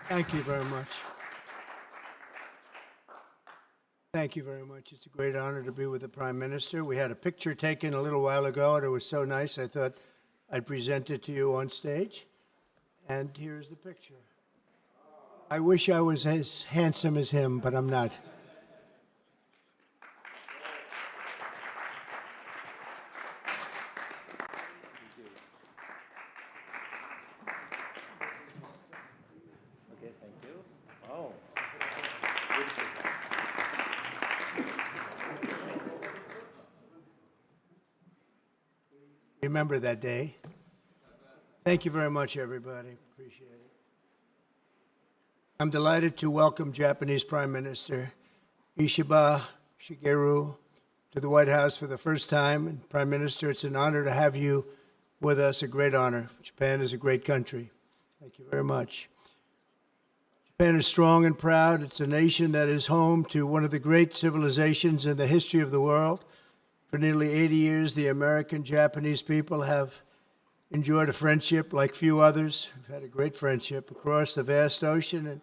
Thank you very much. Thank you very much. It's a great honor to be with the Prime Minister. We had a picture taken a little while ago, and it was so nice, I thought I'd present it to you on stage. And here's the picture. I wish I was as handsome as him, but I'm not. Okay, thank you. Oh. Remember that day. Thank you very much, everybody. Appreciate it. I'm delighted to welcome Japanese Prime Minister Ishiba Shigeru to the White House for the first time. And Prime Minister, it's an honor to have you with us, a great honor. Japan is a great country. Thank you very much. Japan is strong and proud. It's a nation that is home to one of the great civilizations in the history of the world. For nearly 80 years, the American-Japanese people have enjoyed a friendship like few others. We've had a great friendship across the vast ocean, and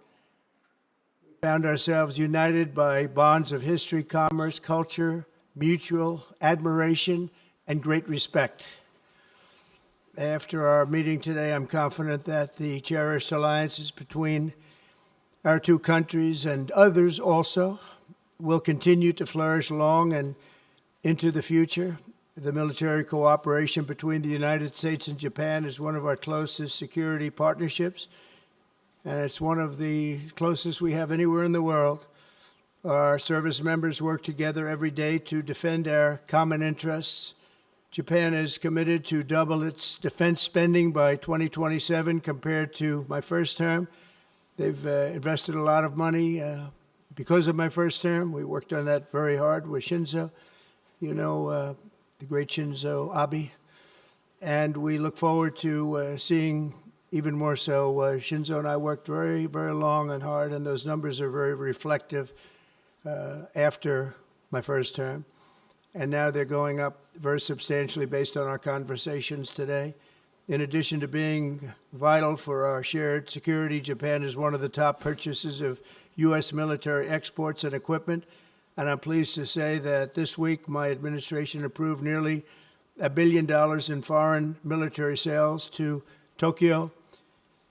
we found ourselves united by bonds of history, commerce, culture, mutual admiration, and great respect. After our meeting today, I'm confident that the cherished alliances between our two countries and others also will continue to flourish long and into the future. The military cooperation between the United States and Japan is one of our closest security partnerships, and it's one of the closest we have anywhere in the world. Our service members work together every day to defend our common interests. Japan is committed to double its defense spending by 2027 compared to my first term. They've invested a lot of money because of my first term. We worked on that very hard with Shinzo. You know, the great Shinzo Abe, and we look forward to seeing even more so. Shinzo and I worked very, very long and hard, and those numbers are very reflective after my first term. And now they're going up very substantially based on our conversations today. In addition to being vital for our shared security, Japan is one of the top purchasers of U.S. military exports and equipment. And I'm pleased to say that this week my administration approved nearly $1 billion in foreign military sales to Tokyo.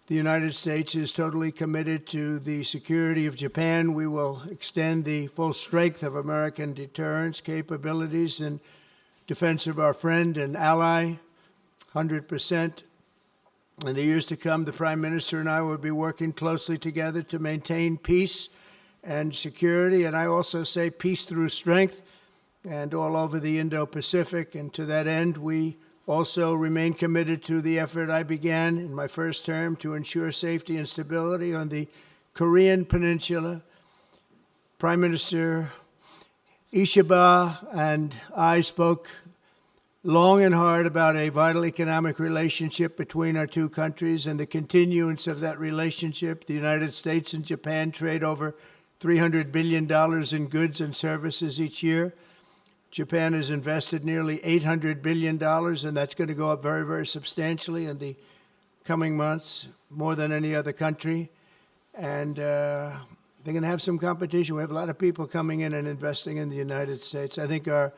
The United States is totally committed to the security of Japan. We will extend the full strength of American deterrence capabilities in defense of our friend and ally, 100%. In the years to come, the Prime Minister and I will be working closely together to maintain peace and security, and I also say peace through strength, and all over the Indo-Pacific. And to that end, we also remain committed to the effort I began in my first term to ensure safety and stability on the Korean Peninsula. Prime Minister Ishiba and I spoke long and hard about a vital economic relationship between our two countries and the continuance of that relationship. The United States and Japan trade over $300 billion in goods and services each year. Japan has invested nearly $800 billion, and that's going to go up very, very substantially in the coming months, more than any other country. And they're going to have some competition. We have a lot of people coming in and investing in the United States. I think the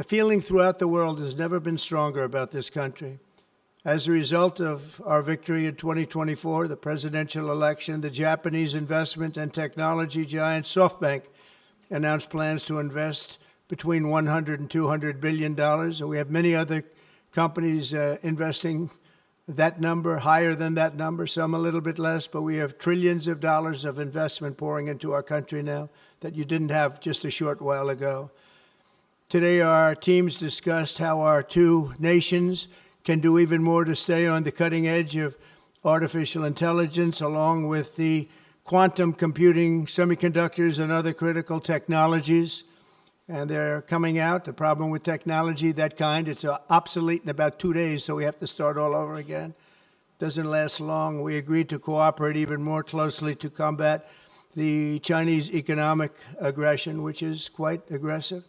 feeling throughout the world has never been stronger about this country. As a result of our victory in 2024, the presidential election, the Japanese investment and technology giant SoftBank announced plans to invest between $100 and $200 billion. And we have many other companies investing that number, higher than that number, some a little bit less, but we have trillions of dollars of investment pouring into our country now that you didn't have just a short while ago. Today, our teams discussed how our two nations can do even more to stay on the cutting edge of artificial intelligence, along with the quantum computing, semiconductors, and other critical technologies. And they're coming out. The problem with technology, that kind, it's obsolete in about 2 days, so we have to start all over again. Doesn't last long. We agreed to cooperate even more closely to combat the Chinese economic aggression, which is quite aggressive.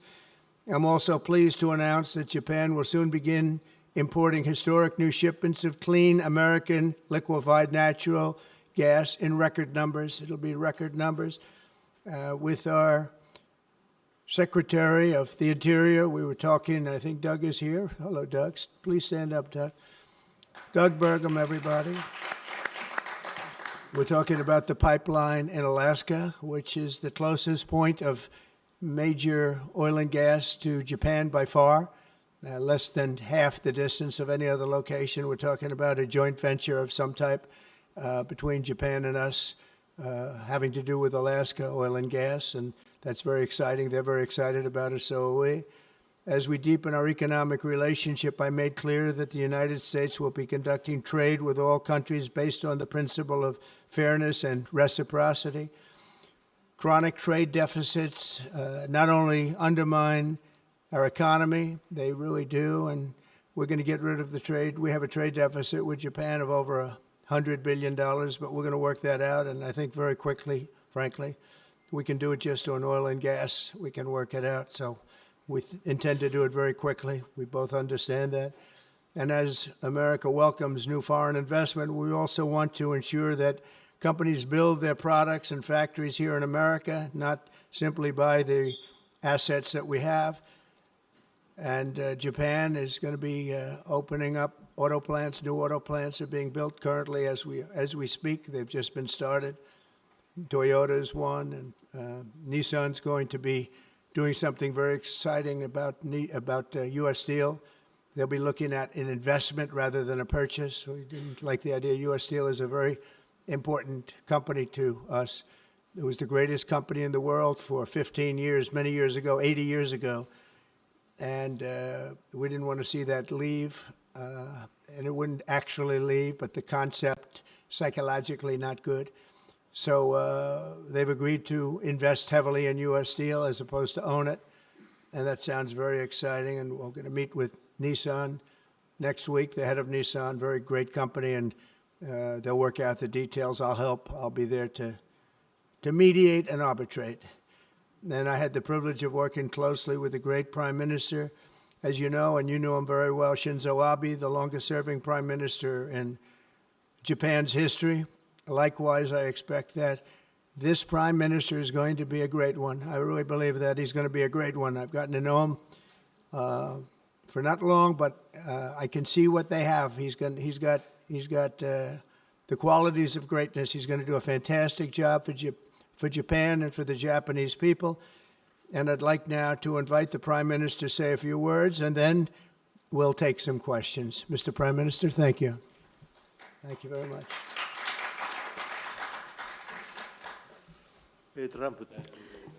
I'm also pleased to announce that Japan will soon begin importing historic new shipments of clean American liquefied natural gas in record numbers. It'll be record numbers. With our Secretary of the Interior, we were talking, I think Doug is here. Hello, Doug. Please stand up, Doug. Doug Burgum, everybody. We're talking about the pipeline in Alaska, which is the closest point of major oil and gas to Japan by far, less than half the distance of any other location. We're talking about a joint venture of some type between Japan and us, having to do with Alaska oil and gas, and that's very exciting. They're very excited about it, so are we. As we deepen our economic relationship, I made clear that the United States will be conducting trade with all countries based on the principle of fairness and reciprocity. Chronic trade deficits not only undermine our economy, they really do, and we're going to get rid of the trade. We have a trade deficit with Japan of over $100 billion, but we're going to work that out, and I think very quickly, frankly. We can do it just on oil and gas. We can work it out, so we intend to do it very quickly. We both understand that. And as America welcomes new foreign investment, we also want to ensure that companies build their products and factories here in America, not simply buy the assets that we have. And Japan is going to be opening up auto plants. New auto plants are being built currently as we speak. They've just been started. Toyota is one, and Nissan's going to be doing something very exciting about U.S. Steel. They'll be looking at an investment rather than a purchase. We didn't like the idea. U.S. Steel is a very important company to us. It was the greatest company in the world for 15 years, many years ago, 80 years ago. And we didn't want to see that leave. And it wouldn't actually leave, but the concept, psychologically not good. So they've agreed to invest heavily in U.S. Steel as opposed to own it. And that sounds very exciting. And we're going to meet with Nissan next week, the head of Nissan, very great company, and they'll work out the details. I'll help. I'll be there to mediate and arbitrate. And I had the privilege of working closely with the great Prime Minister, as you know, and you know him very well, Shinzo Abe, the longest-serving Prime Minister in Japan's history. Likewise, I expect that this Prime Minister is going to be a great one. I really believe that he's going to be a great one. I've gotten to know him for not long, but I can see what they have. He's got the qualities of greatness. He's going to do a fantastic job for Japan and for the Japanese people. And I'd like now to invite the Prime Minister to say a few words, and then we'll take some questions. Mr. Prime Minister, thank you. Thank you very much.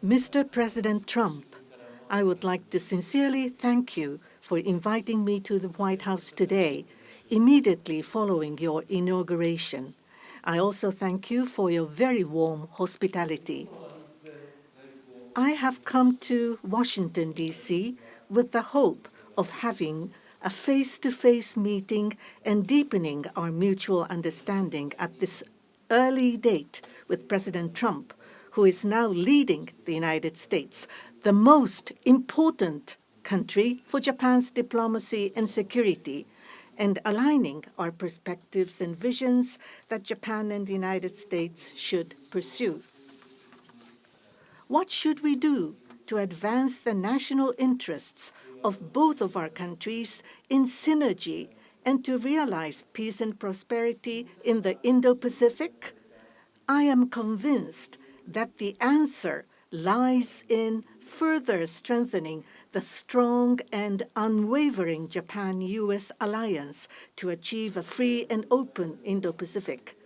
Mr. President Trump, I would like to sincerely thank you for inviting me to the White House today, immediately following your inauguration. I also thank you for your very warm hospitality. I have come to Washington, D.C. with the hope of having a face-to-face meeting and deepening our mutual understanding at this early date with President Trump, who is now leading the United States, the most important country for Japan's diplomacy and security, and aligning our perspectives and visions that Japan and the United States should pursue. What should we do to advance the national interests of both of our countries in synergy and to realize peace and prosperity in the Indo-Pacific? I am convinced that the answer lies in further strengthening the strong and unwavering Japan-U.S. alliance to achieve a free and open Indo-Pacific.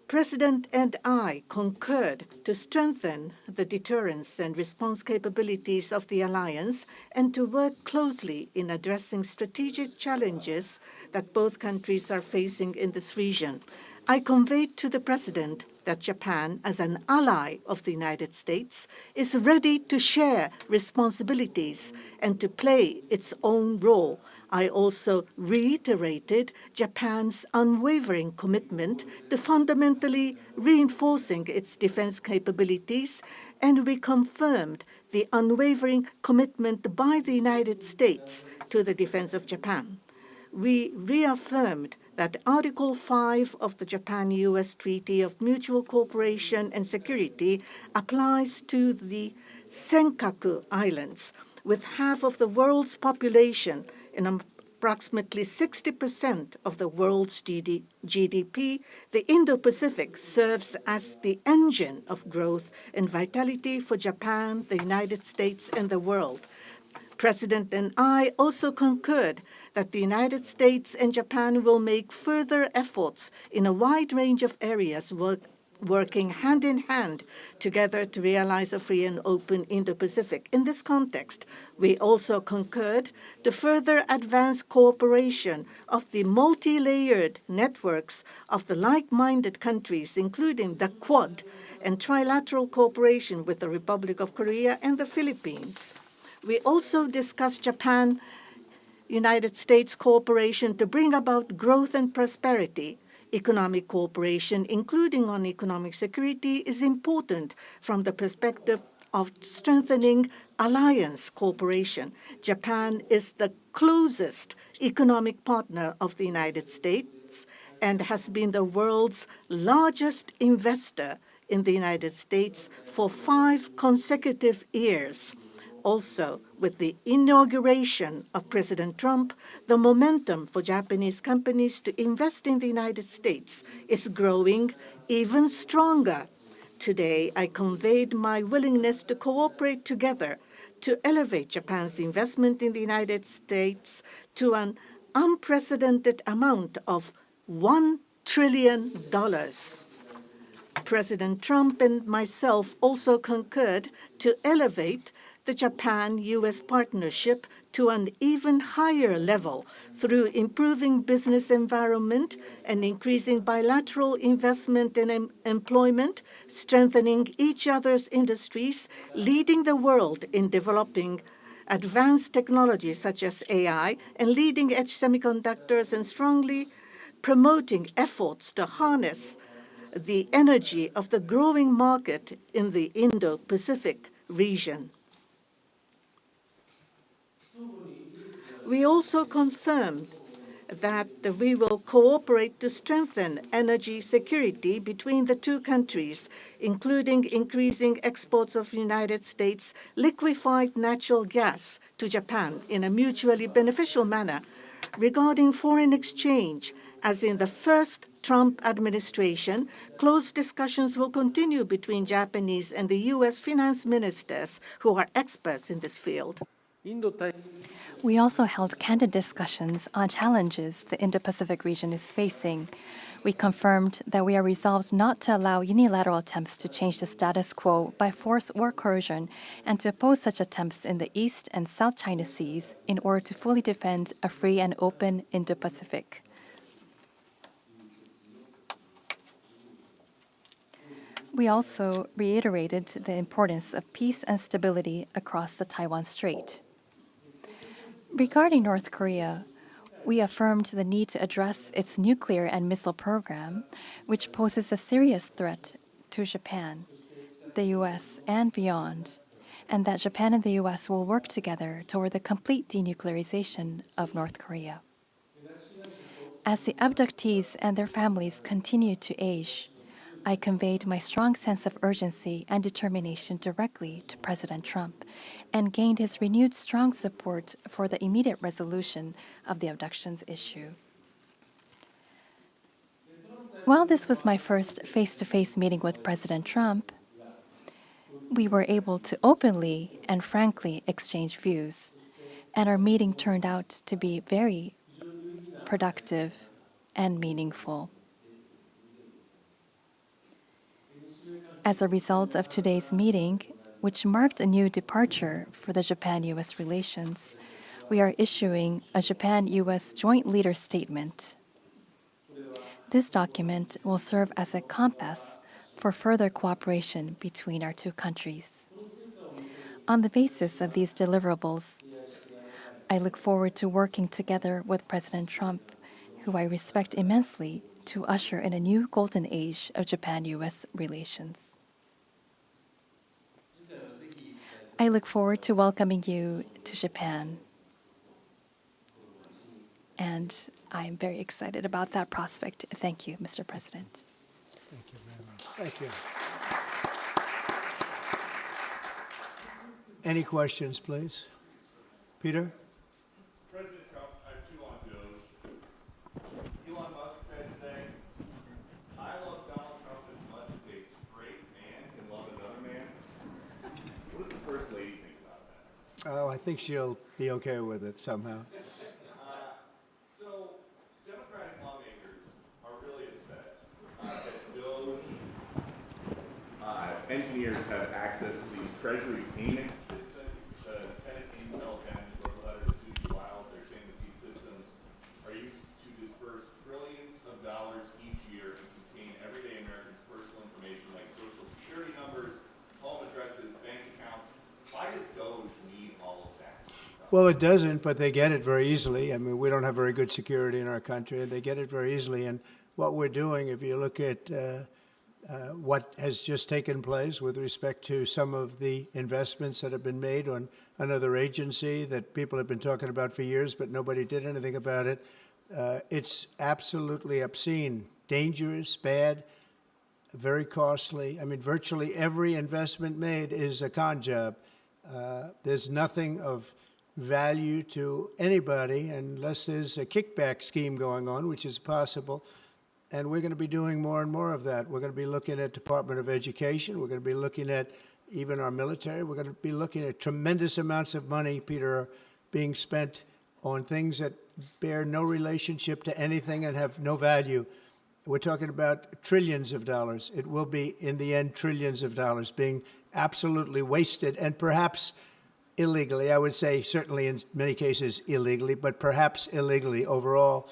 President and I concurred to strengthen the deterrence and response capabilities of the alliance and to work closely in addressing strategic challenges that both countries are facing in this region. I conveyed to the President that Japan, as an ally of the United States, is ready to share responsibilities and to play its own role. I also reiterated Japan's unwavering commitment to fundamentally reinforcing its defense capabilities, and we confirmed the unwavering commitment by the United States to the defense of Japan. We reaffirmed that Article 5 of the Japan-US Treaty of Mutual Cooperation and Security applies to the Senkaku Islands, with half of the world's population and approximately 60% of the world's GDP. The Indo-Pacific serves as the engine of growth and vitality for Japan, the United States, and the world. President and I also concurred that the United States and Japan will make further efforts in a wide range of areas, working hand in hand together to realize a free and open Indo-Pacific. In this context, we also concurred to further advance cooperation of the multi-layered networks of the like-minded countries, including the Quad and trilateral cooperation with the Republic of Korea and the Philippines. We also discussed Japan-United States cooperation to bring about growth and prosperity. Economic cooperation, including on economic security, is important from the perspective of strengthening alliance cooperation. Japan is the closest economic partner of the United States and has been the world's largest investor in the United States for 5 consecutive years. Also, with the inauguration of President Trump, the momentum for Japanese companies to invest in the United States is growing even stronger. Today, I conveyed my willingness to cooperate together to elevate Japan's investment in the United States to an unprecedented amount of $1 trillion. President Trump and myself also concurred to elevate the Japan-US partnership to an even higher level through improving business environment and increasing bilateral investment and employment, strengthening each other's industries, leading the world in developing advanced technologies such as AI and leading-edge semiconductors, and strongly promoting efforts to harness the energy of the growing market in the Indo-Pacific region. We also confirmed that we will cooperate to strengthen energy security between the two countries, including increasing exports of United States liquefied natural gas to Japan in a mutually beneficial manner. Regarding foreign exchange, as in the first Trump administration, close discussions will continue between Japanese and the U.S. finance ministers who are experts in this field. We also held candid discussions on challenges the Indo-Pacific region is facing. We confirmed that we are resolved not to allow unilateral attempts to change the status quo by force or coercion, and to oppose such attempts in the East and South China Seas in order to fully defend a free and open Indo-Pacific. We also reiterated the importance of peace and stability across the Taiwan Strait. Regarding North Korea, we affirmed the need to address its nuclear and missile program, which poses a serious threat to Japan, the U.S., and beyond, and that Japan and the U.S. will work together toward the complete denuclearization of North Korea. As the abductees and their families continue to age, I conveyed my strong sense of urgency and determination directly to President Trump and gained his renewed strong support for the immediate resolution of the abductions issue. While this was my first face-to-face meeting with President Trump, we were able to openly and frankly exchange views, and our meeting turned out to be very productive and meaningful. As a result of today's meeting, which marked a new departure for the Japan-US relations, we are issuing a Japan-US Joint Leaders Statement. This document will serve as a compass for further cooperation between our two countries. On the basis of these deliverables, I look forward to working together with President Trump, who I respect immensely, to usher in a new golden age of Japan-US relations. I look forward to welcoming you to Japan. And I'm very excited about that prospect. Thank you, Mr. President. Thank you very much. Thank you. Any questions, please? Peter? President Trump, I have two on Doge. Elon Musk said today, I love Donald Trump as much as a straight man can love another man. What does the First Lady think about that? Oh, I think she'll be okay with it somehow. So, Democratic lawmakers are really upset that Doge engineers have access to these Treasury payment systems. The Senate Intel bench wrote a letter to Susie Wiles. They're saying that these systems are used to disperse trillions of dollars each year and contain everyday Americans' personal information like social security numbers, home addresses, bank accounts. Why does Doge need all of that? Well, it doesn't, but they get it very easily. I mean, we don't have very good security in our country, and they get it very easily. And what we're doing, if you look at what has just taken place with respect to some of the investments that have been made on another agency that people have been talking about for years, but nobody did anything about it, it's absolutely obscene, dangerous, bad, very costly. I mean, virtually every investment made is a con job. There's nothing of value to anybody unless there's a kickback scheme going on, which is possible. And we're going to be doing more and more of that. We're going to be looking at Department of Education. We're going to be looking at even our military. We're going to be looking at tremendous amounts of money, Peter, being spent on things that bear no relationship to anything and have no value. We're talking about trillions of dollars. It will be, in the end, trillions of dollars being absolutely wasted and perhaps illegally. I would say certainly in many cases illegally, but perhaps illegally overall.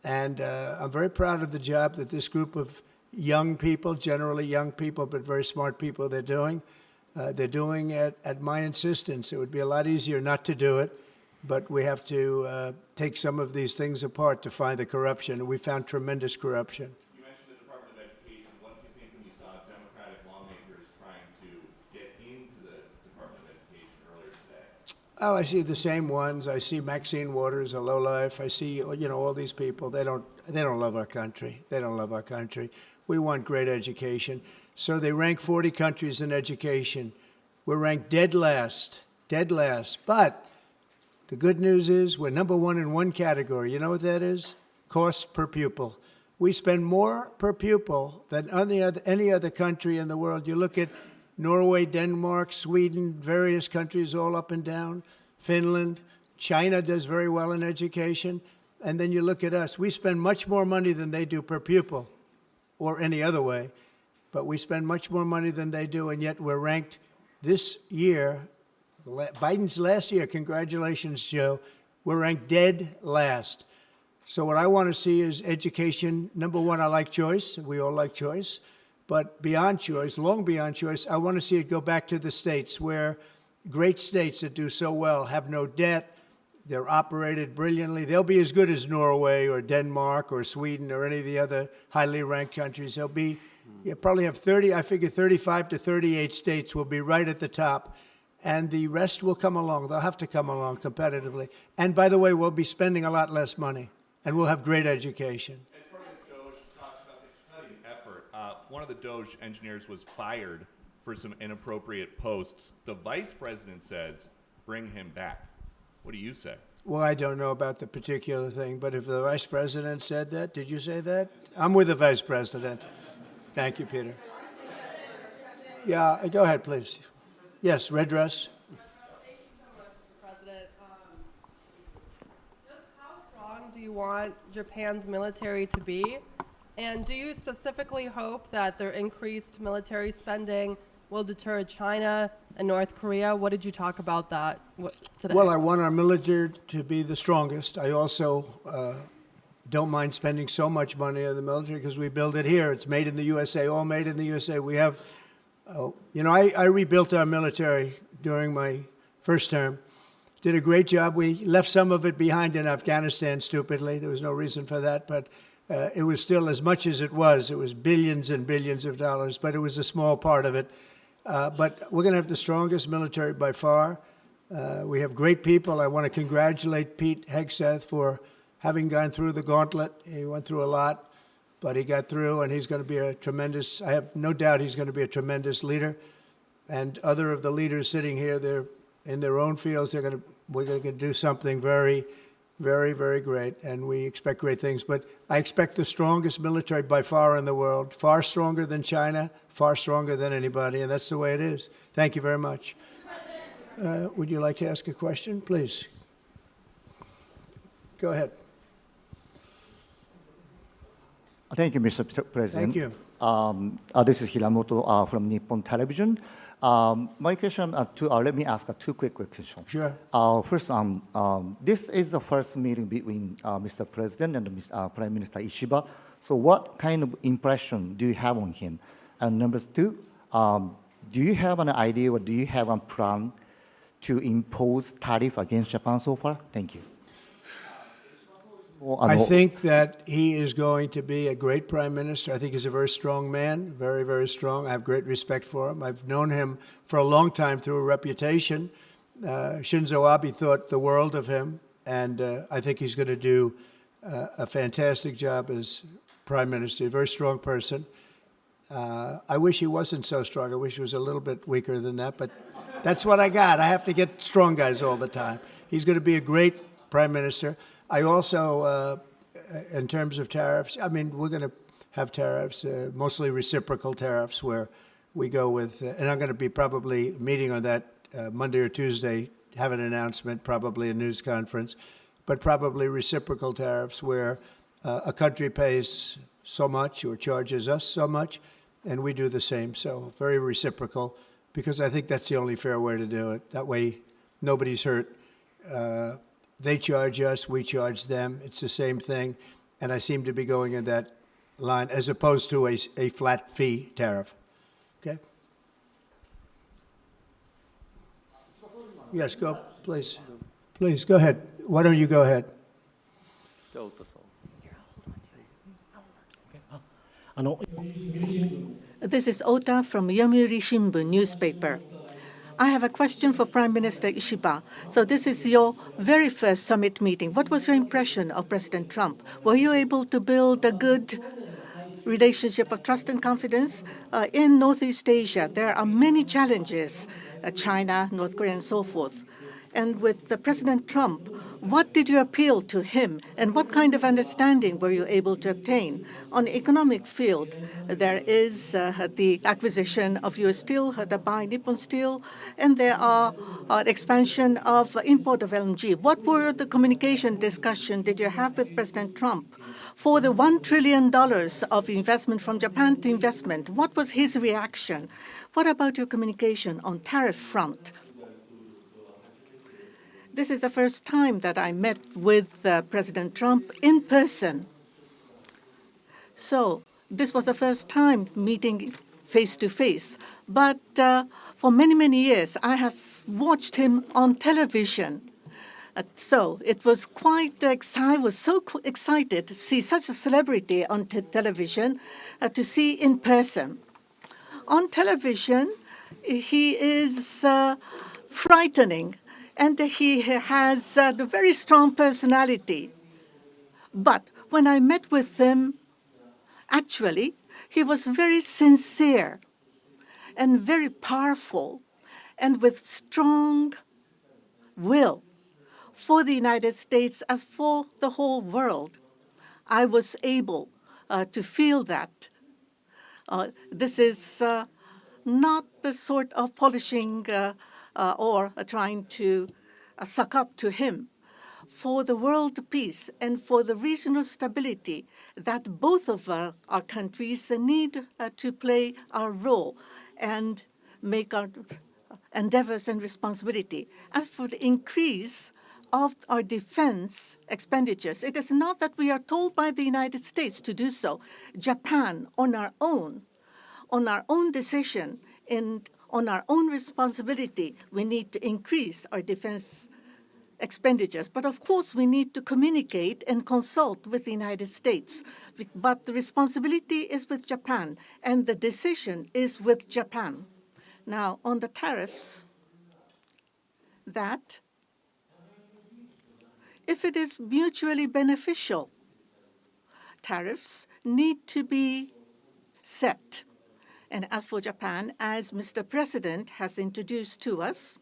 And I'm very proud of the job that this group of young people, generally young people, but very smart people, they're doing. They're doing it at my insistence. It would be a lot easier not to do it, but we have to take some of these things apart to find the corruption. And we found tremendous corruption. You mentioned the Department of Education. What did you think when you saw Democratic lawmakers trying to get into the Department of Education earlier today? Oh, I see the same ones. I see Maxine Waters, a lowlife. I see, all these people. They don't love our country. They don't love our country. We want great education. So they rank 40 countries in education. We're ranked dead last. But the good news is we're number one in one category. You know what that is? Cost per pupil. We spend more per pupil than any other country in the world. You look at Norway, Denmark, Sweden, various countries all up and down, Finland. China does very well in education. And then you look at us. We spend much more money than they do per pupil or any other way. But we spend much more money than they do, and yet we're ranked this year, Biden's last year, congratulations, Joe, we're ranked dead last. So what I want to see is education. Number one, I like choice. We all like choice. But beyond choice, long beyond choice, I want to see it go back to the states where great states that do so well have no debt. They're operated brilliantly. They'll be as good as Norway or Denmark or Sweden or any of the other highly ranked countries. They'll be, you probably have 35 to 38 states will be right at the top. And the rest will come along. They'll have to come along competitively. And by the way, we'll be spending a lot less money. And we'll have great education. As part of this Doge talks about the cutting effort, one of the Doge engineers was fired for some inappropriate posts. The vice president says, bring him back. What do you say? Well, I don't know about the particular thing, but if the vice president said that, did you say that? I'm with the vice president. Thank you, Peter. Yeah, go ahead, please. Yes, red dress. Thank you so much, Mr. President. Just how strong do you want Japan's military to be? And do you specifically hope that their increased military spending will deter China and North Korea? What did you talk about that today? Well, I want our military to be the strongest. I also don't mind spending so much money on the military because we build it here. It's made in the USA, all made in the USA. We have, I rebuilt our military during my first term. Did a great job. We left some of it behind in Afghanistan, stupidly. There was no reason for that, but it was still as much as it was. It was billions and billions of dollars, but it was a small part of it. But we're going to have the strongest military by far. We have great people. I want to congratulate Pete Hegseth for having gone through the gauntlet. He went through a lot, but he got through, and he's going to be a tremendous, I have no doubt he's going to be a tremendous leader. And other of the leaders sitting here, they're in their own fields. We're going to do something very, very, very great, and we expect great things. But I expect the strongest military by far in the world, far stronger than China, far stronger than anybody, and that's the way it is. Thank you very much. Would you like to ask a question, please? Go ahead. Thank you, Mr. President. Thank you. This is Hiramoto from Nippon Television. My question, let me ask two quick questions. Sure. First, this is the first meeting between Mr. President and Prime Minister Ishiba. So what kind of impression do you have on him? And number two, do you have an idea or do you have a plan to impose tariff against Japan so far? Thank you. I think that he is going to be a great prime minister. I think he's a very strong man, very, very strong. I have great respect for him. I've known him for a long time through a reputation. Shinzo Abe thought the world of him, and I think he's going to do a fantastic job as prime minister. A very strong person. I wish he wasn't so strong. I wish he was a little bit weaker than that, but that's what I got. I have to get strong guys all the time. He's going to be a great prime minister. I also, in terms of tariffs, I mean, we're going to have tariffs, mostly reciprocal tariffs, where we go with, and I'm going to be probably meeting on that Monday or Tuesday, have an announcement, probably a news conference, but probably reciprocal tariffs where a country pays so much or charges us so much, and we do the same. So very reciprocal, because I think that's the only fair way to do it. That way, nobody's hurt. They charge us, we charge them. It's the same thing. And I seem to be going in that line as opposed to a flat fee tariff. Okay? Yes, go, please. Please, go ahead. Why don't you go ahead? This is Ota from Yomiuri Shimbun newspaper. I have a question for Prime Minister Ishiba. So this is your very first summit meeting. What was your impression of President Trump? Were you able to build a good relationship of trust and confidence? In Northeast Asia, there are many challenges, China, North Korea, and so forth. And with President Trump, what did you appeal to him, and what kind of understanding were you able to obtain? On the economic field, there is the acquisition of U.S. Steel, by Nippon Steel, and there are expansion of import of LNG. What were the communication discussion did you have with President Trump? For the $1 trillion of investment from Japan to investment, what was his reaction? What about your communication on tariff front? This is the first time that I met with President Trump in person. So this was the first time meeting face to face. But for many, many years, I have watched him on television. So it was quite I was so excited to see such a celebrity on television, to see in person. On television, he is frightening. And he has a very strong personality. But when I met with him, actually, he was very sincere and very powerful and with strong will for the United States as for the whole world. I was able to feel that. This is not the sort of polishing or trying to suck up to him. For the world peace and for the regional stability that both of our countries need to play our role and make our endeavors and responsibility. As for the increase of our defense expenditures, it is not that we are told by the United States to do so. Japan, on our own decision, and on our own responsibility, we need to increase our defense expenditures. But of course, we need to communicate and consult with the United States. But the responsibility is with Japan, and the decision is with Japan. Now, on the tariffs, that if it is mutually beneficial, tariffs need to be set. And as for Japan, as Mr. President has introduced to us,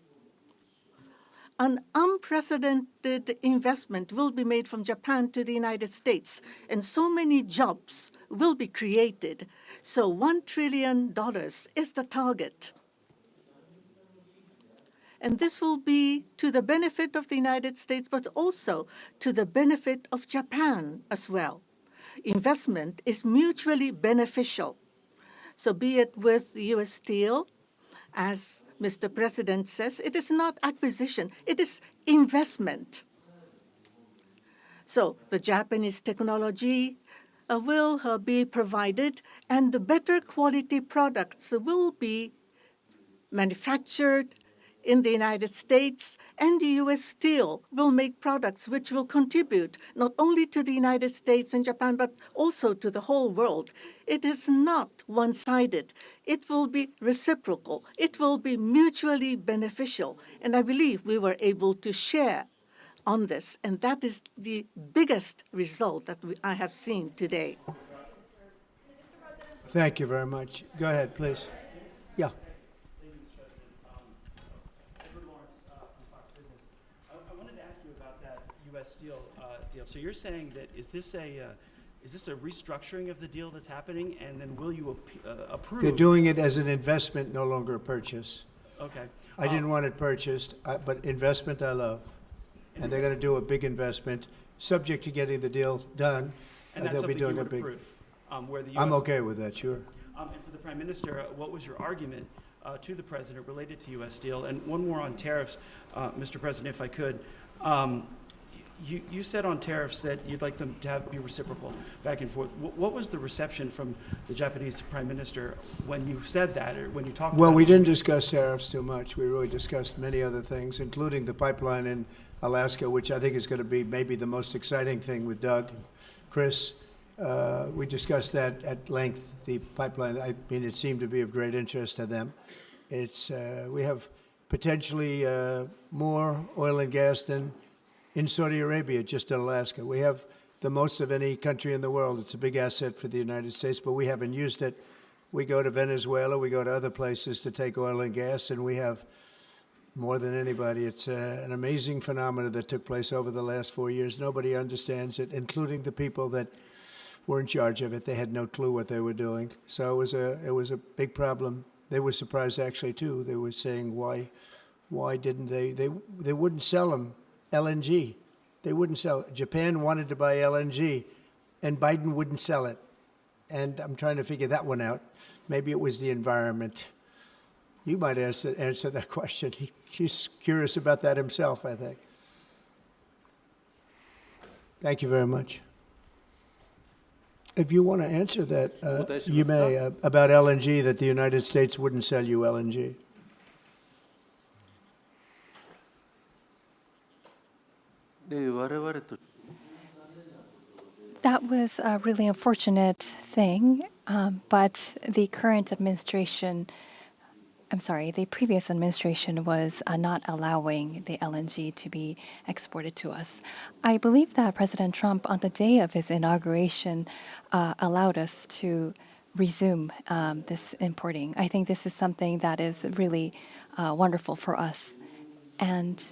an unprecedented investment will be made from Japan to the United States, and so many jobs will be created. So $1 trillion is the target. And this will be to the benefit of the United States, but also to the benefit of Japan as well. Investment is mutually beneficial. So be it with U.S. Steel, as Mr. President says, it is not acquisition, it is investment. So the Japanese technology will be provided, and the better quality products will be manufactured in the United States, and the U.S. Steel will make products which will contribute not only to the United States and Japan, but also to the whole world. It is not one-sided. It will be reciprocal. It will be mutually beneficial. And I believe we were able to share on this, and that is the biggest result that I have seen today. Thank you very much. Go ahead, please. Yeah. I wanted to ask you about that U.S. Steel deal. So you're saying that is this a restructuring of the deal that's happening, and then will you approve? They're doing it as an investment, no longer a purchase. Okay. I didn't want it purchased, but investment I love. And they're going to do a big investment, subject to getting the deal done. And that's they'll be something doing you a would big. approve, where the U.S. I'm okay with that, sure. And for the Prime Minister, what was your argument to the President related to U.S. Steel? And one more on tariffs, Mr. President, if I could. You said on tariffs that you'd like them to be reciprocal back and forth. What was the reception from the Japanese Prime Minister when you said that, or when you talked Well, about we it? didn't discuss tariffs too much. We really discussed many other things, including the pipeline in Alaska, which I think is going to be maybe the most exciting thing with Doug and Chris. We discussed that at length, the pipeline. I mean, it seemed to be of great interest to them. It's we have potentially more oil and gas than in Saudi Arabia, just in Alaska. We have the most of any country in the world. It's a big asset for the United States, but we haven't used it. We go to Venezuela, we go to other places to take oil and gas, and we have more than anybody. It's an amazing phenomenon that took place over the last 4 years. Nobody understands it, including the people that were in charge of it. They had no clue what they were doing. So it was a big problem. They were surprised actually too. They were saying why didn't they wouldn't sell them LNG. They wouldn't sell it. Japan wanted to buy LNG, and Biden wouldn't sell it. And I'm trying to figure that one out. Maybe it was the environment. You might answer that question. He's curious about that himself, I think. Thank you very much. If you want to answer that, you may, about LNG, that the United States wouldn't sell you LNG. That was a really unfortunate thing, but the current administration, the previous administration was not allowing the LNG to be exported to us. I believe that President Trump, on the day of his inauguration, allowed us to resume this importing. I think this is something that is really wonderful for us. And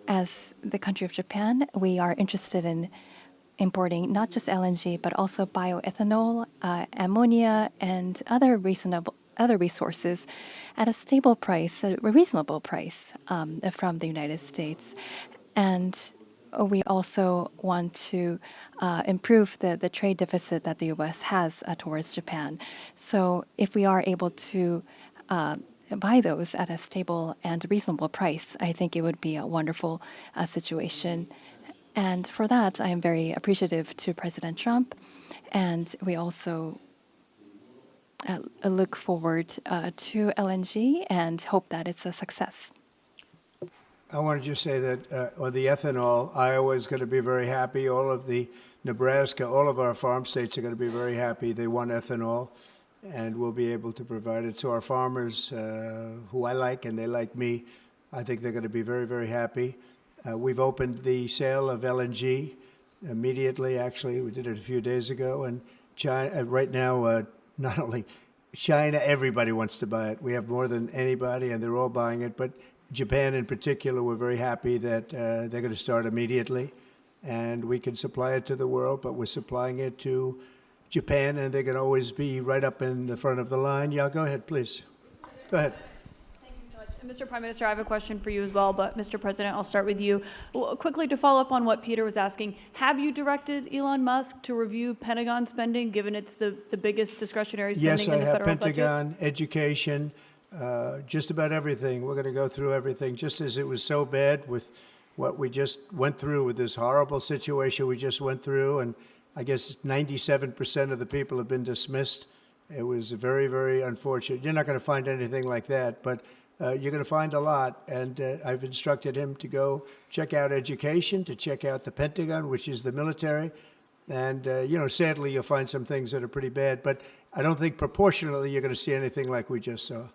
as the country of Japan, we are interested in importing not just LNG, but also bioethanol, ammonia, and other resources at a stable price, a reasonable price from the United States. And we also want to improve the trade deficit that the U.S. has towards Japan. So if we are able to buy those at a stable and reasonable price, I think it would be a wonderful situation. And for that, I am very appreciative to President Trump. And we also look forward to LNG and hope that it's a success. I want to just say that on the ethanol, Iowa is going to be very happy. All of the Nebraska, all of our farm states are going to be very happy. They want ethanol. and we'll be able to provide it. So our farmers, who I like and they like me, I think they're going to be very, very happy. We've opened the sale of LNG immediately. Actually, we did it a few days ago. And China, right now, not only China, everybody wants to buy it. We have more than anybody, and they're all buying it. But Japan, in particular, we're very happy that they're going to start immediately, and we can supply it to the world. But we're supplying it to Japan, and they're going to always be right up in the front of the line. Yeah, go ahead, please. Go ahead. Thank you so much. And Mr. Prime Minister, I have a question for you as well, but Mr. President, I'll start with you. Well, quickly, to follow up on what Peter was asking, have you directed Elon Musk to review Pentagon spending, given it's the biggest discretionary spending Yes, I in the have federal Pentagon, budget? education, just about everything. We're going to go through everything, just as it was so bad with what we just went through with this horrible situation we just went through. And I guess 97% of the people have been dismissed. It was very, very unfortunate. You're not going to find anything like that, but you're going to find a lot. And I've instructed him to go check out education, to check out the Pentagon, which is the military. And, sadly, you'll find some things that are pretty bad. But I don't think proportionally you're going to see anything like we just saw.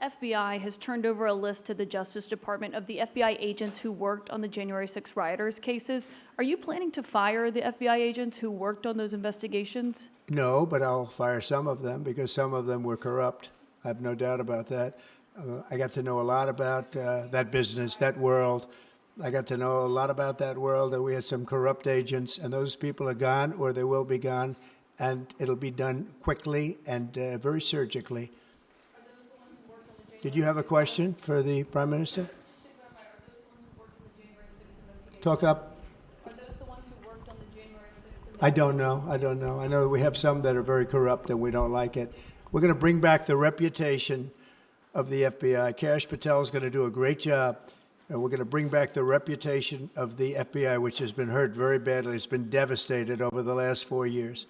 FBI has turned over a list to the Justice Department of the FBI agents who worked on the January 6 rioters cases. Are you planning to fire the FBI agents who worked on those investigations? No, but I'll fire some of them because some of them were corrupt. I have no doubt about that. I got to know a lot about that business, that world. I got to know a lot about that world, and we had some corrupt agents, and those people are gone, or they will be gone, and it'll be done quickly and very surgically. Did you have a question for the Prime Minister? Talk up. Are those the ones who worked on the January 6th? I don't know. I know we have some that are very corrupt and we don't like it. We're going to bring back the reputation of the FBI. Kash Patel is going to do a great job, and we're going to bring back the reputation of the FBI, which has been hurt very badly. It's been devastated over the last 4 years.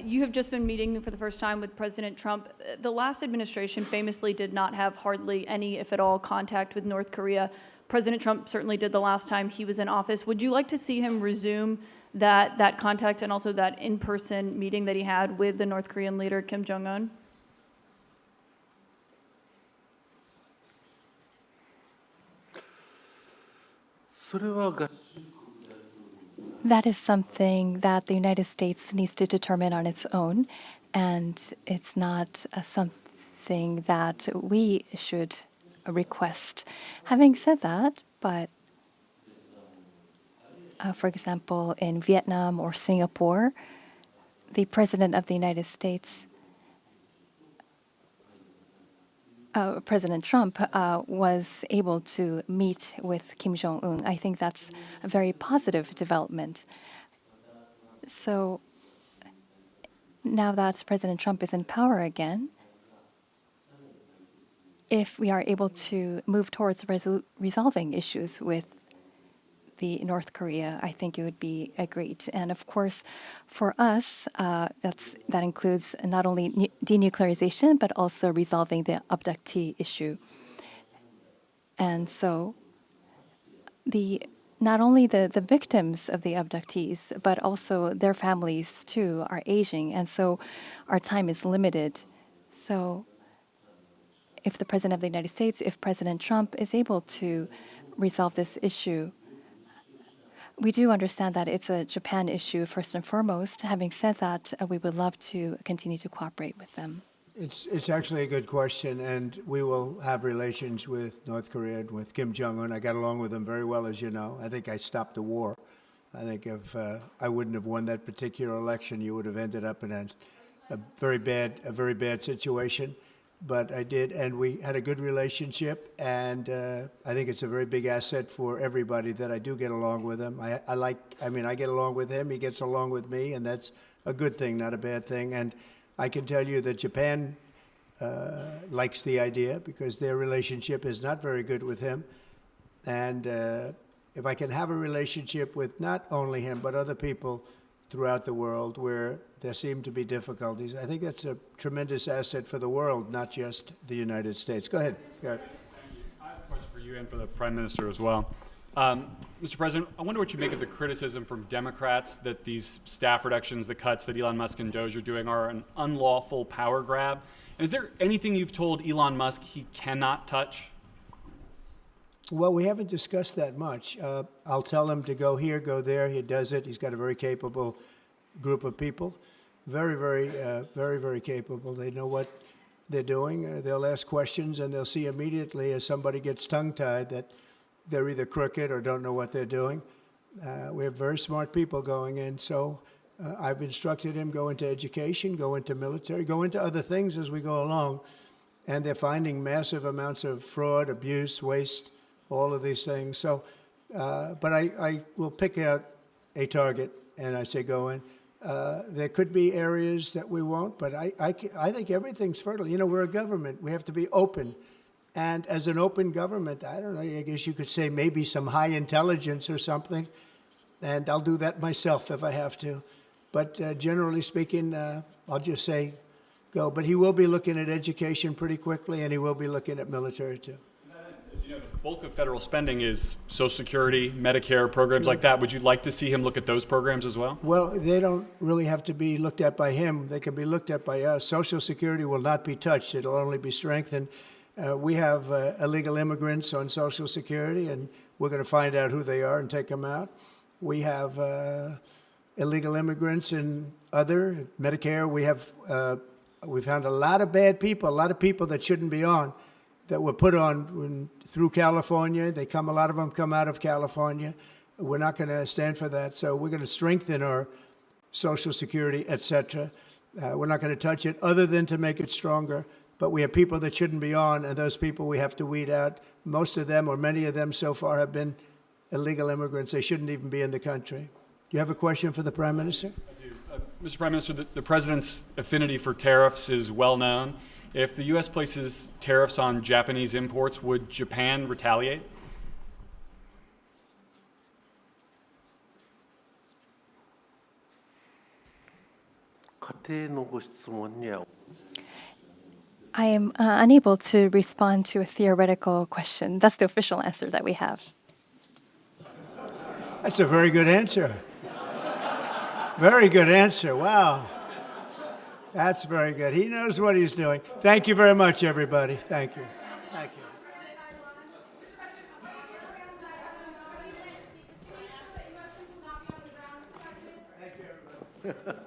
You have just been meeting for the first time with President Trump. The last administration famously did not have hardly any, if at all, contact with North Korea. President Trump certainly did the last time he was in office. Would you like to see him resume that contact and also that in-person meeting that he had with the North Korean leader, Kim Jong-un? That is something that the United States needs to determine on its own, and it's not something that we should request. Having said that, but for example, in Vietnam or Singapore, the President of the United States, President Trump, was able to meet with Kim Jong-un. I think that's a very positive development. So now that President Trump is in power again, if we are able to move towards resolving issues with the North Korea, I think it would be great. And of course, for us, that includes not only denuclearization, but also resolving the abductee issue. And so not only the victims of the abductees, but also their families too are aging. And so our time is limited. So if the President of the United States, if President Trump is able to resolve this issue, we do understand that it's a Japan issue first and foremost. Having said that, we would love to continue to cooperate with them. It's actually a good question, and we will have relations with North Korea and with Kim Jong-un. I got along with him very well, as you know. I think I stopped the war. I think if I wouldn't have won that particular election, you would have ended up in a very bad situation. But I did, and we had a good relationship, and I think it's a very big asset for everybody that I do get along with him. I get along with him, he gets along with me, and that's a good thing, not a bad thing. And I can tell you that Japan likes the idea because their relationship is not very good with him. And if I can have a relationship with not only him, but other people throughout the world where there seem to be difficulties, I think that's a tremendous asset for the world, not just the United States. Go ahead, Garrett. I have a question for you and for the Prime Minister as well. Mr. President, I wonder what you make of the criticism from Democrats that these staff reductions, the cuts that Elon Musk and Doge are doing are an unlawful power grab. And is there anything you've told Elon Musk he cannot touch? Well, we haven't discussed that much. I'll tell him to go here, go there. He does it. He's got a very capable group of people. Very capable. They know what they're doing. They'll ask questions, and they'll see immediately as somebody gets tongue-tied that they're either crooked or don't know what they're doing. We have very smart people going in. So I've instructed him, go into education, go into military, go into other things as we go along. And they're finding massive amounts of fraud, abuse, waste, all of these things. So, but I will pick out a target and I say go in. There could be areas that we won't, but I think everything's fertile. You know, we're a government. We have to be open. And as an open government, I don't know, I guess you could say maybe some high intelligence or something. And I'll do that myself if I have to. But generally speaking, I'll just say go. But he will be looking at education pretty quickly, and he will be looking at military too. As you know, the bulk of federal spending is Social Security, Medicare, programs like that. Would you like to see him look at those programs as well? Well, they don't really have to be looked at by him. They can be looked at by us. Social Security will not be touched. It'll only be strengthened. We have illegal immigrants on Social Security, and we're going to find out who they are and take them out. We have illegal immigrants in other Medicare. We found a lot of bad people, a lot of people that shouldn't be on, that were put on through California. A lot of them come out of California. We're not going to stand for that. So we're going to strengthen our Social Security, et cetera. We're not going to touch it other than to make it stronger. But we have people that shouldn't be on, and those people we have to weed out. Most of them, or many of them so far, have been illegal immigrants. They shouldn't even be in the country. Do you have a question for the Prime Minister? I do. Mr. Prime Minister, the President's affinity for tariffs is well known. If the U.S. places tariffs on Japanese imports, would Japan retaliate? I am unable to respond to a theoretical question. That's the official answer that we have. That's a very good answer. Very good answer. Wow. That's very good. He knows what he's doing. Thank you very much, everybody. Thank you. Thank you. Thank you, everybody.